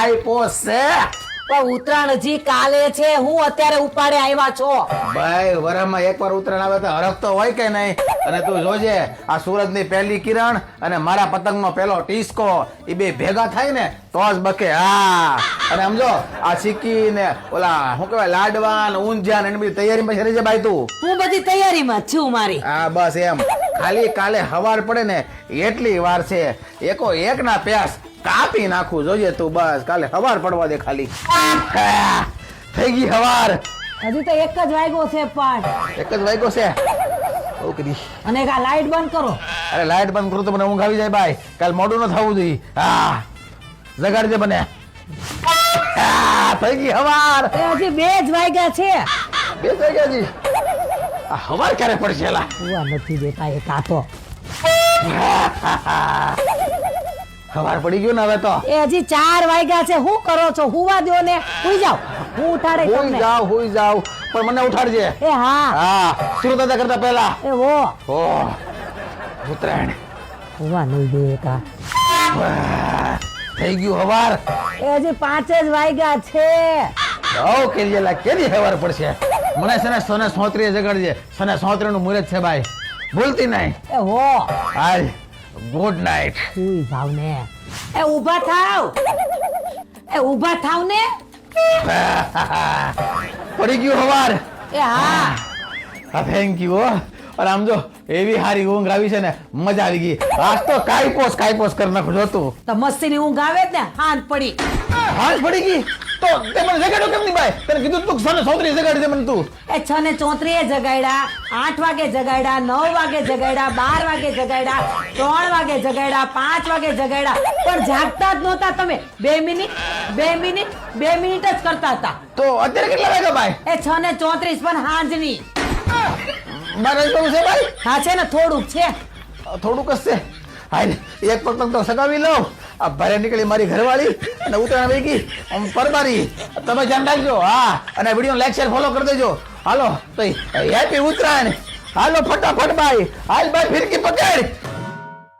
કાયપોસ છે. પણ ઉત્તરાયણ હજી કાલે છે, હું અત્યારે ઉપાડે આવ્યા છો. ભાઈ વરસમાં એકવાર ઉત્તરાયણ આવે તો હરખ તો હોય કે નહીં. અને તું જોજે આ સૂરજની પહેલી કિરણ અને મારા પતંગનો પહેલો ટીસ્કો એ બે ભેગા થાય ને તો જ બકે. હા અને સમજો આ સિક્કી ને ઓલા શું કહેવાય લાડવા ને ઊંધિયા ને એની બધી તૈયારીમાં શરી છે ભાઈ તું. હું બધી તૈયારીમાં જ છું મારી. હા બસ એમ ખાલી કાલે હવાર પડે ને એટલી વાર છે. એકો એક ના પ્યાસ કાપી નાખું જોઈએ તું. બસ કાલે હવાર પડવા દે ખાલી. થઈ ગઈ હવાર. હજી તો એક જ વાગ્યો છે પણ. એક જ વાગ્યો છે. ઓકરી. અને આ લાઈટ બંધ કરો. અરે લાઈટ બંધ કરું તો મને ઊંઘ આવી જાય ભાઈ. કાલ મોડું ન થવું જોઈએ. હા જગાડજે મને. થઈ ગઈ હવાર. એ હજી 2 જ વાગ્યા છે. 2 વાગ્યા જી. આ હવાર ક્યારે પડશે લા? હુવા નથી દેતા એ કાતો. હવાર પડી ગયું ને હવે તો. એ હજી 4 વાગ્યા છે. શું કરો છો? હુવા દો ને. હુઈ જાવ. હું ઉઠાડે તમને. હુઈ જાવ પણ મને ઉઠાડજે. એ હા. હા સુરત કરતા પહેલા. એ વો. ઓહ ઉત્તરાયણ. હુવા નહીં દેતા. થઈ ગયું હવાર. એ હજી 5 જ વાગ્યા છે. કેરીલા કેરી હવાર પડશે. મને છે ને સોને 34 જગાડજે. સોને 34 નું મુહૂર્ત છે ભાઈ. ભૂલતી નહીં. એ હો. હાલ ગુડ નાઇટ. સુઈ જાવ ને. એ ઊભા થાવ. એ ઊભા થાવ ને. પડી ગયું હવાર. એ હા. હા થેન્ક યુ. અને આમ જો એવી હારી ઊંઘ આવી છે ને મજા આવી ગઈ. આજ તો કાયપોસ કરી નાખું જોતું. તો મસ્તીની ઊંઘ આવે જ ને. હાંજ પડી. હાજ પડી ગઈ તો તે મને જગાડ્યો કેમ નહીં ભાઈ? તને કીધું તું સોને 34 જગાડી દે મને તું. એ 6 ને 34 જગાડ્યા, 8 વાગે જગાડ્યા, 9 વાગે જગાડ્યા, 12 વાગે જગાડ્યા, 3 વાગે જગાડ્યા, 5 વાગે જગાડ્યા, પણ જાગતા જ નહોતા તમે. 2 મિનિટ જ કરતા હતા. તો અત્યારે કેટલા વાગ્યા ભાઈ? એ 6 ને 34 પણ હાંજની. મારે તો છે ભાઈ. હા છે ને થોડુંક છે. થોડુંક જ છે. હાલ એક પતંગ તો સગાવી લઉં. આ ભારે નીકળી મારી ઘરવાળી અને ઉત્તરાયણ વહી ગઈ પરબારી. તમે ધ્યાન રાખજો. હા અને વિડીયો લાઈક શેર ફોલો કરી દેજો. હાલો તો હેપી ઉત્તરાયણ. હાલો ફટાફટ ભાઈ. હાલ ભાઈ ફિરકી પકડ.